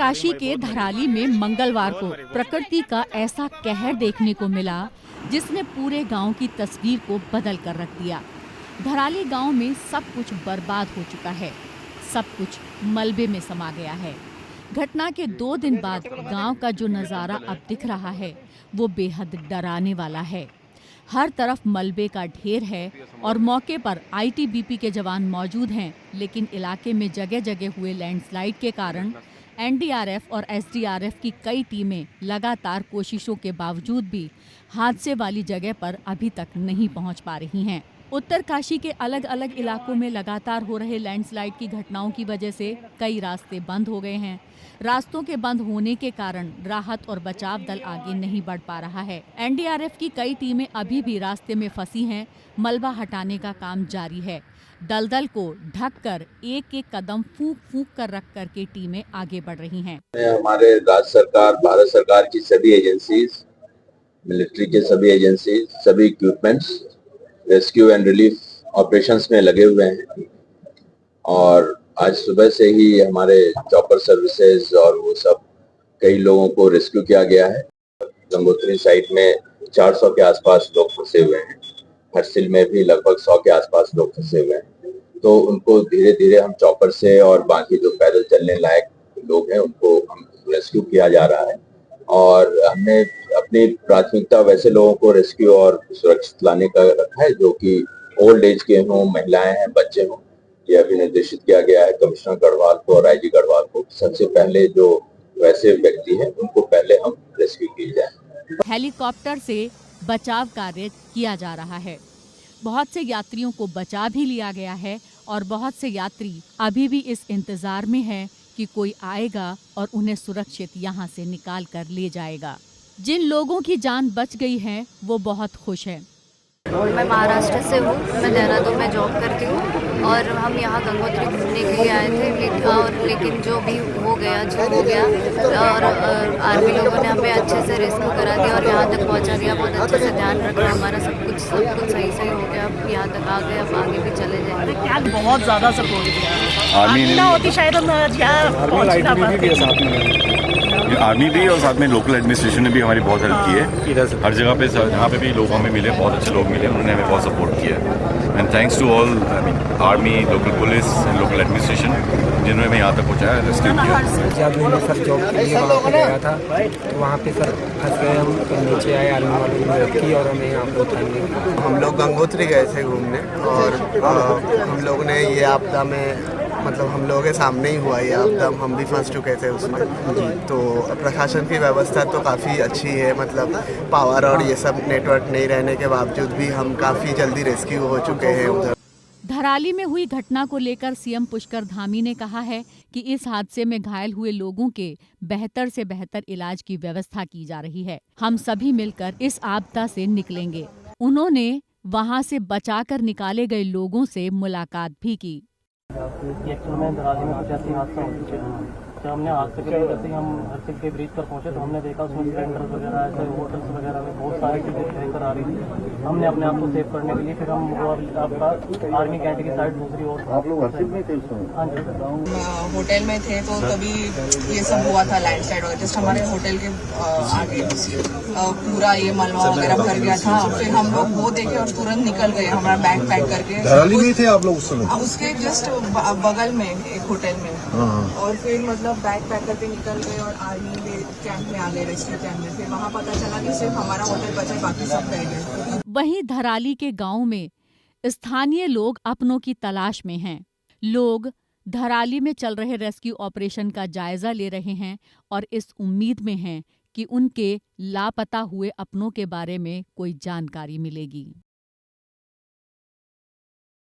उत्तरकाशी के धराली में मंगलवार को प्रकृति का ऐसा कहर देखने को मिला जिसने पूरे गांव की तस्वीर को बदल कर रख दिया। धराली गांव में सब कुछ बर्बाद हो चुका है, सब कुछ मलबे में समा गया है। घटना के 2 दिन बाद गांव का जो नज़ारा अब दिख रहा है वो बेहद डराने वाला है। हर तरफ मलबे का ढेर है और मौके पर आईटीबीपी के जवान मौजूद हैं, लेकिन इलाके में जगह जगह हुए लैंडस्लाइड के कारण एनडीआरएफ और एसडीआरएफ की कई टीमें लगातार कोशिशों के बावजूद भी हादसे वाली जगह पर अभी तक नहीं पहुंच पा रही हैं। उत्तरकाशी के अलग अलग इलाकों में लगातार हो रहे लैंडस्लाइड की घटनाओं की वजह से कई रास्ते बंद हो गए हैं। रास्तों के बंद होने के कारण राहत और बचाव दल आगे नहीं बढ़ पा रहा है। एनडीआरएफ की कई टीमें अभी भी रास्ते में फंसी हैं। मलबा हटाने का काम जारी है। दलदल को ढककर एक एक कदम फूंक फूंक कर रख कर के टीमें आगे बढ़ रही हैं। हमारे राज्य सरकार, भारत सरकार की सभी एजेंसीज, मिलिट्री के सभी एजेंसीज, सभी equipments rescue and relief operations में लगे हुए हैं और आज सुबह से ही हमारे चॉपर सर्विसेज और वो सब कई लोगों को रेस्क्यू किया गया है। गंगोत्री साइड में 400 के आसपास लोग फंसे हुए हैं। हरसिल में भी लगभग 100 के आसपास लोग फंसे हुए हैं। तो उनको धीरे धीरे हम चॉपर से और बाकी जो पैदल चलने लायक लोग हैं उनको हम रेस्क्यू किया जा रहा है और हमने अपनी प्राथमिकता वैसे लोगों को रेस्क्यू और सुरक्षित लाने का रखा है जो कि ओल्ड एज के हों, महिलाएं हैं, बच्चे हों। ये अभी निर्देशित किया गया है कमिश्नर गढ़वाल को और आईजी गढ़वाल को। सबसे पहले जो वैसे व्यक्ति हैं उनको पहले हम रेस्क्यू किए जाए। हेलीकॉप्टर से बचाव कार्य किया जा रहा है। बहुत से यात्रियों को बचा भी लिया गया है और बहुत से यात्री अभी भी इस इंतजार में हैं कि कोई आएगा और उन्हें सुरक्षित यहाँ से निकाल कर ले जाएगा। जिन लोगों की जान बच गई है वो बहुत खुश हैं। मैं महाराष्ट्र से हूँ, मैं देहरादून में जॉब करती हूँ और हम यहाँ गंगोत्री घूमने के लिए आए थे लेकिन जो भी हो गया और आर्मी लोगों ने हमें अच्छे से रेस्क्यू करा दिया और यहाँ तक पहुँचा दिया। बहुत अच्छे से ध्यान रखा हमारा, सब कुछ सही हो गया। अब यहाँ तक आ गए, अब आगे भी चले जाएंगे। बहुत ज़्यादा सपोर्ट किया। आर्मी ना होती शायद हम आर्मी भी और साथ में लोकल एडमिनिस्ट्रेशन ने भी हमारी बहुत हेल्प की है। हर जगह पे यहाँ पे भी लोग हमें मिले, बहुत अच्छे लोग मिले, उन्होंने हमें बहुत सपोर्ट किया है। And thanks to all army, local police and local administration जिन्होंने हमें यहाँ तक पहुँचाया, रेस्क्यू किया। जब मैंने सर जॉब के लिए वहाँ पे गया था तो वहाँ पे सर फंस गए हम, तो नीचे आए आर्मी वालों ने मदद की और हमें यहाँ पे उठाने। हम लोग गंगोत्री गए थे घूमने और हम लोग ने ये आपदा में मतलब हम लोगों के सामने ही हुआ ये आपदा, हम भी फंस चुके थे उसमें। तो प्रशासन की व्यवस्था तो काफ़ी अच्छी है, मतलब पावर और ये सब नेटवर्क नहीं रहने के बावजूद भी हम काफ़ी जल्दी रेस्क्यू हो चुके हैं उधर। धराली में हुई घटना को लेकर सीएम पुष्कर धामी ने कहा है कि इस हादसे में घायल हुए लोगों के बेहतर से बेहतर इलाज की व्यवस्था की जा रही है। हम सभी मिलकर इस आपदा से निकलेंगे। उन्होंने वहां से बचाकर निकाले गए लोगों से मुलाकात भी की। एक्चुअल में धराली में कुछ ऐसी हादसा हो चुका है। जब हमने हादसे के लिए करते ही हम हरसिल के ब्रिज पर पहुंचे तो हमने देखा उसमें सिलेंडर वगैरह ऐसे होटल्स वगैरह में बहुत सारी चीज़ें लेकर आ रही थी। हमने अपने आप को सेव करने के लिए फिर हम आपका आर्मी कैंट की साइड दूसरी ओर। आप लोग हरसिल में थे? हाँ जी, होटल में थे तो तभी ये सब हुआ था लैंडस्लाइड वगैरह। जस्ट हमारे होटल के आगे पूरा ये मलबा वगैरह भर गया था। फिर हम लोग वो देखे और तुरंत निकल गए, हमारा बैग पैक करके। धराली में थे आप लोग उस समय? उसके जस्ट बगल में एक होटल में। और फिर मतलब बैग पैक करके निकल गए और आर्मी के कैंप में आ गए, रेस्क्यू कैंप में। फिर वहाँ पता चला कि सिर्फ हमारा होटल बचा, बाकी सब रह गए। वहीं धराली के गांव में स्थानीय लोग अपनों की तलाश में हैं। लोग धराली में चल रहे रेस्क्यू ऑपरेशन का जायजा ले रहे हैं और इस उम्मीद में हैं कि उनके लापता हुए अपनों के बारे में कोई जानकारी मिलेगी।